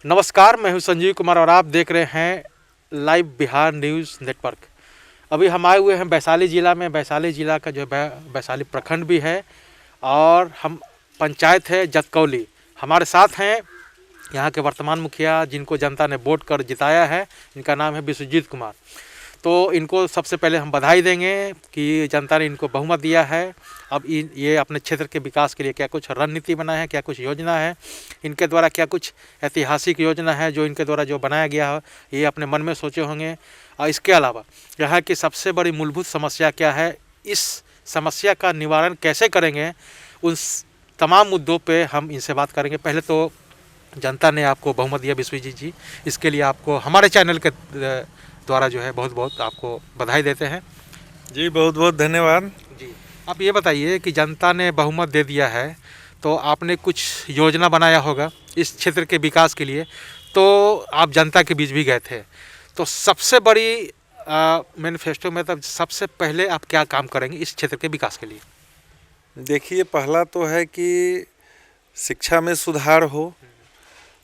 नमस्कार, मैं हूं संजीव कुमार और आप देख रहे हैं लाइव बिहार न्यूज़ नेटवर्क। अभी हम आए हुए हैं वैशाली ज़िला में। वैशाली ज़िला का जो वैशाली प्रखंड भी है और हम पंचायत है जतकौली। हमारे साथ हैं यहाँ के वर्तमान मुखिया जिनको जनता ने वोट कर जिताया है। इनका नाम है विश्वजीत कुमार। तो इनको सबसे पहले हम बधाई देंगे कि जनता ने इनको बहुमत दिया है। अब ये अपने क्षेत्र के विकास के लिए क्या कुछ रणनीति बनाए हैं, क्या कुछ योजना है, इनके द्वारा क्या कुछ ऐतिहासिक योजना है जो इनके द्वारा जो बनाया गया है, ये अपने मन में सोचे होंगे। और इसके अलावा यहाँ की सबसे बड़ी मूलभूत समस्या क्या है, इस समस्या का निवारण कैसे करेंगे, उन तमाम मुद्दों पे हम इनसे बात करेंगे। पहले तो जनता ने आपको बहुमत दिया विश्वजीत जी, इसके लिए आपको हमारे चैनल के द्वारा जो है बहुत बहुत आपको बधाई देते हैं। जी बहुत बहुत धन्यवाद जी। आप ये बताइए कि जनता ने बहुमत दे दिया है तो आपने कुछ योजना बनाया होगा इस क्षेत्र के विकास के लिए, तो आप जनता के बीच भी गए थे, तो सबसे बड़ी मैनिफेस्टो में तब सबसे पहले आप क्या काम करेंगे इस क्षेत्र के विकास के लिए? देखिए, पहला तो है कि शिक्षा में सुधार हो।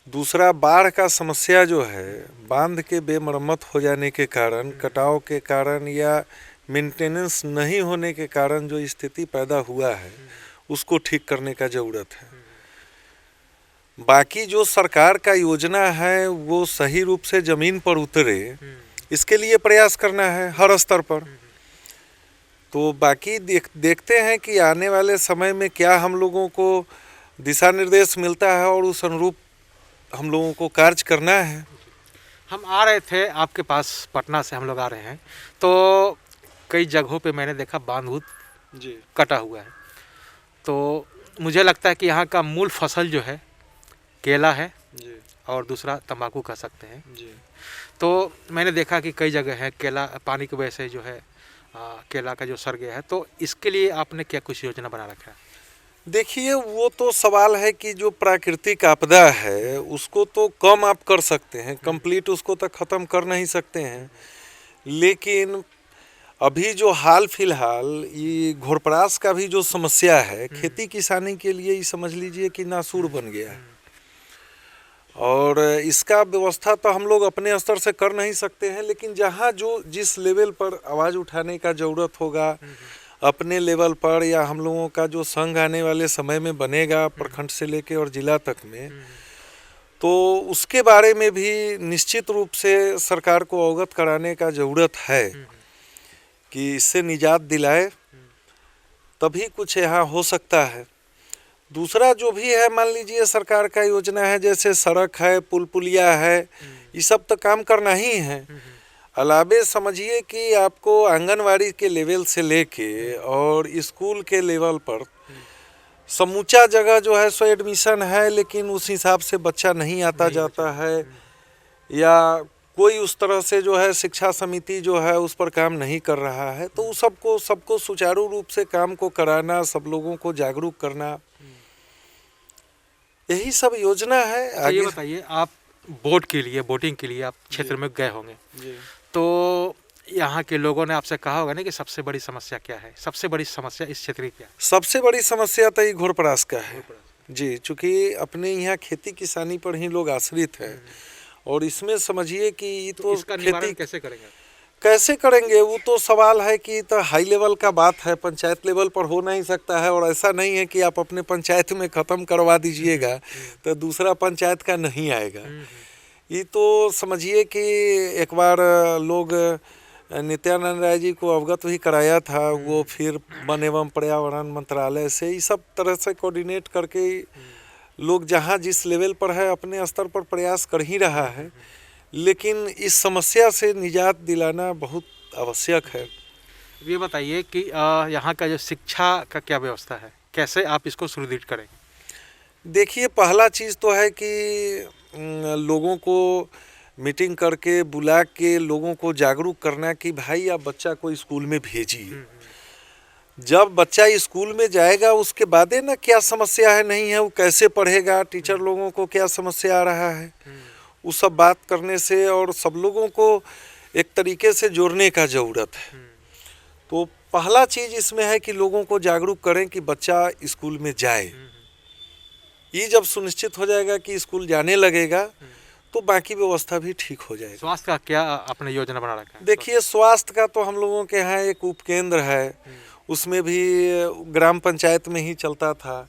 दूसरा, बाढ़ का समस्या जो है, बांध के बेमरम्मत हो जाने के कारण, कटाव के कारण या मेंटेनेंस नहीं होने के कारण जो स्थिति पैदा हुआ है उसको ठीक करने का ज़रूरत है। बाकी जो सरकार का योजना है वो सही रूप से ज़मीन पर उतरे, इसके लिए प्रयास करना है हर स्तर पर। तो बाकी देखते हैं कि आने वाले समय में क्या हम लोगों को दिशा निर्देश मिलता है और उस अनुरूप हम लोगों को कार्य करना है। हम आ रहे थे आपके पास, पटना से हम लोग आ रहे हैं, तो कई जगहों पे मैंने देखा बांध जी कटा हुआ है। तो मुझे लगता है कि यहाँ का मूल फसल जो है केला है जी, और दूसरा तंबाकू कह सकते हैं जी। तो मैंने देखा कि कई जगह है केला पानी की वजह से जो है केला का जो सड़ गया है, तो इसके लिए आपने क्या कुछ योजना बना रखा है? देखिए, वो तो सवाल है कि जो प्राकृतिक आपदा है उसको तो कम आप कर सकते हैं, कंप्लीट उसको तो ख़त्म कर नहीं सकते हैं। लेकिन अभी जो हाल फिलहाल ये घोरपरास का भी जो समस्या है, खेती किसानी के लिए ये समझ लीजिए कि नासूर बन गया है। और इसका व्यवस्था तो हम लोग अपने स्तर से कर नहीं सकते हैं, लेकिन जहाँ जो जिस लेवल पर आवाज़ उठाने का ज़रूरत होगा अपने लेवल पर, या हम लोगों का जो संघ आने वाले समय में बनेगा प्रखंड से लेके और ज़िला तक में, तो उसके बारे में भी निश्चित रूप से सरकार को अवगत कराने का ज़रूरत है कि इससे निजात दिलाए, तभी कुछ यहाँ हो सकता है। दूसरा जो भी है, मान लीजिए सरकार का योजना है, जैसे सड़क है, पुल पुलिया है, ये सब तो काम करना ही है। अलावे समझिए कि आपको आंगनवाड़ी के लेवल से लेके और स्कूल के लेवल पर समूचा जगह जो है सो एडमिशन है, लेकिन उस हिसाब से बच्चा नहीं आता जाता है, या कोई उस तरह से जो है शिक्षा समिति जो है उस पर काम नहीं कर रहा है। तो उस सबको सुचारू रूप से काम को कराना, सब लोगों को जागरूक करना, यही सब योजना है। आगे ये बताइए, आप वोटिंग के लिए आप क्षेत्र में गए होंगे, तो यहाँ के लोगों ने आपसे कहा होगा ना कि सबसे बड़ी समस्या क्या है? सबसे बड़ी समस्या इस क्षेत्र की क्या है? सबसे बड़ी समस्या तो ये घोरपरास का है जी, चूँकि अपने यहाँ खेती किसानी पर ही लोग आश्रित हैं, और इसमें समझिए कि तो इसका निवारण कैसे करेंगे वो तो सवाल है कि तो हाई लेवल का बात है, पंचायत लेवल पर हो नहीं सकता है। और ऐसा नहीं है कि आप अपने पंचायत में ख़त्म करवा दीजिएगा तो दूसरा पंचायत का नहीं आएगा। ये तो समझिए कि एक बार लोग नित्यानंद राय जी को अवगत भी कराया था, वो फिर वन एवं पर्यावरण मंत्रालय से इस सब तरह से कोऑर्डिनेट करके लोग जहाँ जिस लेवल पर है अपने स्तर पर प्रयास कर ही रहा है, लेकिन इस समस्या से निजात दिलाना बहुत आवश्यक है। ये बताइए कि यहाँ का जो शिक्षा का क्या व्यवस्था है, कैसे आप इसको सुदृढ़ करेंगे? देखिए, पहला चीज़ तो है कि लोगों को मीटिंग करके बुला के लोगों को जागरूक करना कि भाई आप बच्चा को स्कूल में भेजिए। जब बच्चा स्कूल में जाएगा उसके बाद ना क्या समस्या है नहीं है, वो कैसे पढ़ेगा, टीचर लोगों को क्या समस्या आ रहा है, वो सब बात करने से और सब लोगों को एक तरीके से जोड़ने का ज़रूरत है। तो पहला चीज़ इसमें है कि लोगों को जागरूक करें कि बच्चा स्कूल में जाए। ये जब सुनिश्चित हो जाएगा कि स्कूल जाने लगेगा तो बाकी व्यवस्था भी ठीक हो जाएगी। स्वास्थ्य का क्या आपने योजना बना रखा है? देखिए, स्वास्थ्य का तो हम लोगों के यहाँ एक उपकेंद्र है, उसमें भी ग्राम पंचायत में ही चलता था।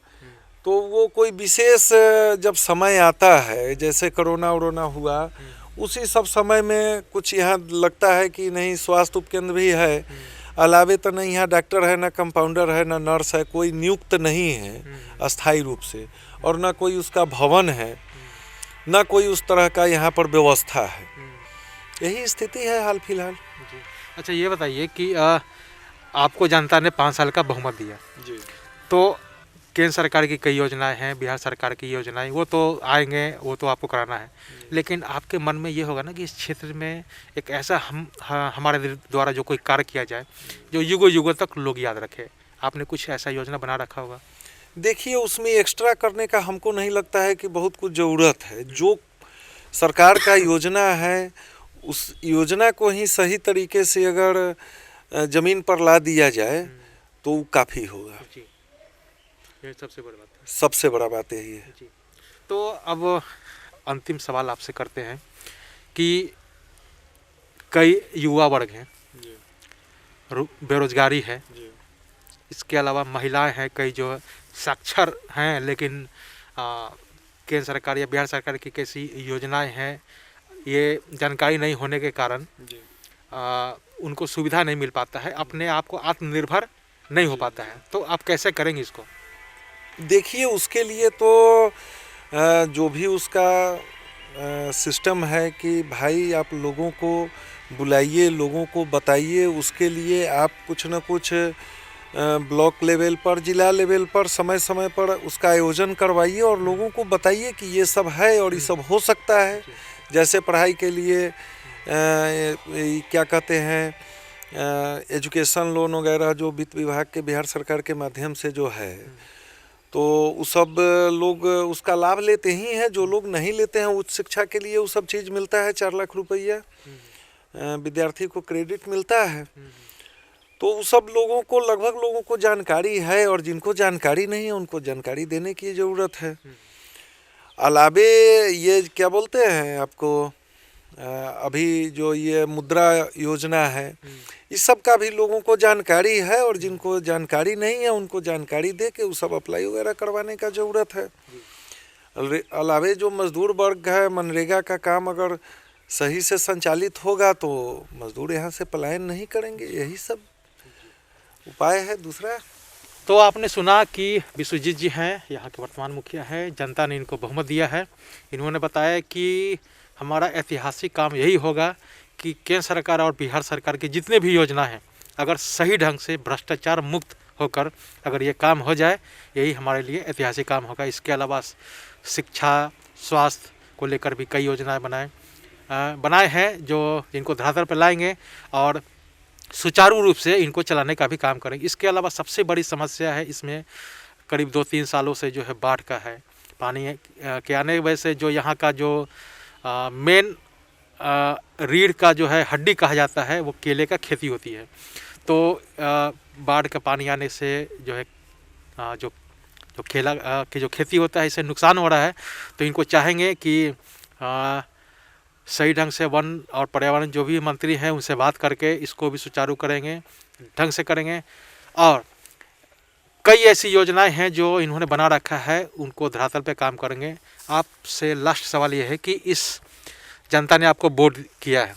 तो वो कोई विशेष जब समय आता है, जैसे कोरोना वरोना हुआ, उसी सब समय में कुछ यहाँ लगता है कि नहीं स्वास्थ्य उपकेंद्र भी है, अलावे तो नहीं यहाँ डॉक्टर है, ना कंपाउंडर है, ना नर्स है, कोई नियुक्त नहीं है अस्थायी रूप से, और ना कोई उसका भवन है, ना कोई उस तरह का यहाँ पर व्यवस्था है। यही स्थिति है हाल फिलहाल। जी। अच्छा, ये बताइए कि आपको जनता ने 5 साल का बहुमत दिया जी। तो केंद्र सरकार की कई योजनाएं हैं, बिहार सरकार की योजनाएं, वो तो आएंगे, वो तो आपको कराना है, लेकिन आपके मन में ये होगा ना कि इस क्षेत्र में एक ऐसा हमारे द्वारा जो कोई कार्य किया जाए जो युगों युगों तक लोग याद रखे। आपने कुछ ऐसा योजना बना रखा होगा? देखिए, उसमें एक्स्ट्रा करने का हमको नहीं लगता है कि बहुत कुछ ज़रूरत है। जो सरकार का योजना है, उस योजना को ही सही तरीके से अगर ज़मीन पर ला दिया जाए तो काफ़ी होगा। जी, ये सबसे बड़ी बात है। सबसे बड़ा बात यही है। जी। तो अब अंतिम सवाल आपसे करते हैं कि कई युवा वर्ग हैं, बेरोजगारी है, इसके अलावा महिलाएं हैं, कई जो साक्षर हैं, लेकिन केंद्र सरकार या बिहार सरकार की कैसी योजनाएं हैं ये जानकारी नहीं होने के कारण उनको सुविधा नहीं मिल पाता है, अपने आप को आत्मनिर्भर नहीं हो पाता है। तो आप कैसे करेंगे इसको? देखिए, उसके लिए तो जो भी उसका सिस्टम है कि भाई आप लोगों को बुलाइए, लोगों को बताइए, उसके लिए आप कुछ न कुछ ब्लॉक लेवल पर, जिला लेवल पर समय समय पर उसका आयोजन करवाइए और लोगों को बताइए कि ये सब है और ये सब हो सकता है। जैसे पढ़ाई के लिए क्या कहते हैं एजुकेशन लोन वगैरह जो वित्त विभाग के बिहार सरकार के माध्यम से जो है, तो वो सब लोग उसका लाभ लेते ही हैं। जो लोग नहीं लेते हैं उच्च शिक्षा के लिए वो सब चीज़ मिलता है, 4 लाख रुपया विद्यार्थी को क्रेडिट मिलता है। तो वो सब लोगों को, लगभग लोगों को जानकारी है, और जिनको जानकारी नहीं है उनको जानकारी देने की ज़रूरत है। अलावे ये क्या बोलते हैं आपको, अभी जो ये मुद्रा योजना है, इस सब का भी लोगों को जानकारी है, और जिनको जानकारी नहीं है उनको जानकारी दे के वो सब अप्लाई वगैरह करवाने का ज़रूरत है। अलावे जो मजदूर वर्ग है, मनरेगा का काम अगर सही से संचालित होगा तो मजदूर यहाँ से पलायन नहीं करेंगे। यही सब उपाय है। दूसरा तो आपने सुना कि विश्वजीत जी हैं, यहाँ के वर्तमान मुखिया हैं, जनता ने इनको बहुमत दिया है। इन्होंने बताया कि हमारा ऐतिहासिक काम यही होगा कि केंद्र सरकार और बिहार सरकार की जितने भी योजना हैं, अगर सही ढंग से भ्रष्टाचार मुक्त होकर अगर ये काम हो जाए, यही हमारे लिए ऐतिहासिक काम होगा। इसके अलावा शिक्षा, स्वास्थ्य को लेकर भी कई योजनाएं बनाए हैं जो इनको धरातल पर लाएंगे और सुचारू रूप से इनको चलाने का भी काम करेंगे। इसके अलावा सबसे बड़ी समस्या है इसमें करीब 2-3 सालों से जो है बाढ़ का है। पानी के आने की वजह से जो यहाँ का जो मेन रीढ़ का जो है हड्डी कहा जाता है, वो केले का खेती होती है। तो बाढ़ का पानी आने से जो है जो केला की जो खेती होता है, इससे नुकसान हो रहा है। तो इनको चाहेंगे कि सही ढंग से वन और पर्यावरण जो भी मंत्री हैं उनसे बात करके इसको भी सुचारू करेंगे, ढंग से करेंगे। और कई ऐसी योजनाएं हैं जो इन्होंने बना रखा है, उनको धरातल पे काम करेंगे। आपसे लास्ट सवाल ये है कि इस जनता ने आपको वोट किया है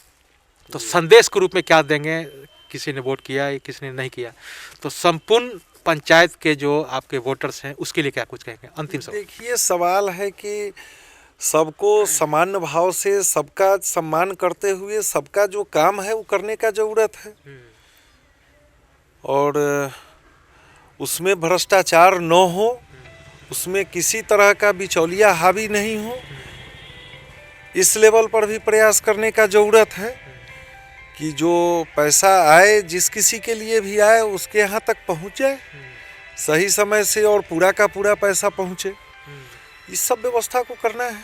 तो संदेश के रूप में क्या देंगे? किसी ने वोट किया है, किसी ने नहीं किया, तो संपूर्ण पंचायत के जो आपके वोटर्स हैं उसके लिए क्या कुछ कहेंगे? अंतिम सवाल। देखिए, सवाल है कि सबको सामान्य भाव से, सबका सम्मान करते हुए सबका जो काम है वो करने का ज़रूरत है, और उसमें भ्रष्टाचार न हो, उसमें किसी तरह का बिचौलिया हावी नहीं हो, इस लेवल पर भी प्रयास करने का ज़रूरत है कि जो पैसा आए, जिस किसी के लिए भी आए, उसके यहाँ तक पहुँचे सही समय से और पूरा का पूरा पैसा पहुँचे। इस सब व्यवस्था को करना है।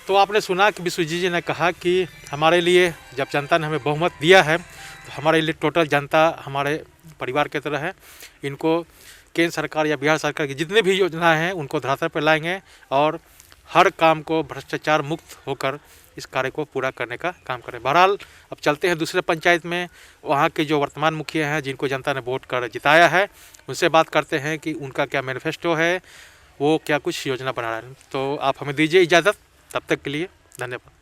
तो आपने सुना कि विश्वजीत जी ने कहा कि हमारे लिए जब जनता ने हमें बहुमत दिया है तो हमारे लिए टोटल जनता हमारे परिवार की तरह है। इनको केंद्र सरकार या बिहार सरकार की जितनी भी योजनाएं हैं उनको धरातल पर लाएंगे और हर काम को भ्रष्टाचार मुक्त होकर इस कार्य को पूरा करने का काम करें। बहरहाल अब चलते हैं दूसरे पंचायत में, वहाँ के जो वर्तमान मुखिया हैं जिनको जनता ने वोट कर जिताया है, उनसे बात करते हैं कि उनका क्या मैनिफेस्टो है, वो क्या कुछ योजना बना रहे हैं। तो आप हमें दीजिए इजाज़त, तब तक के लिए धन्यवाद।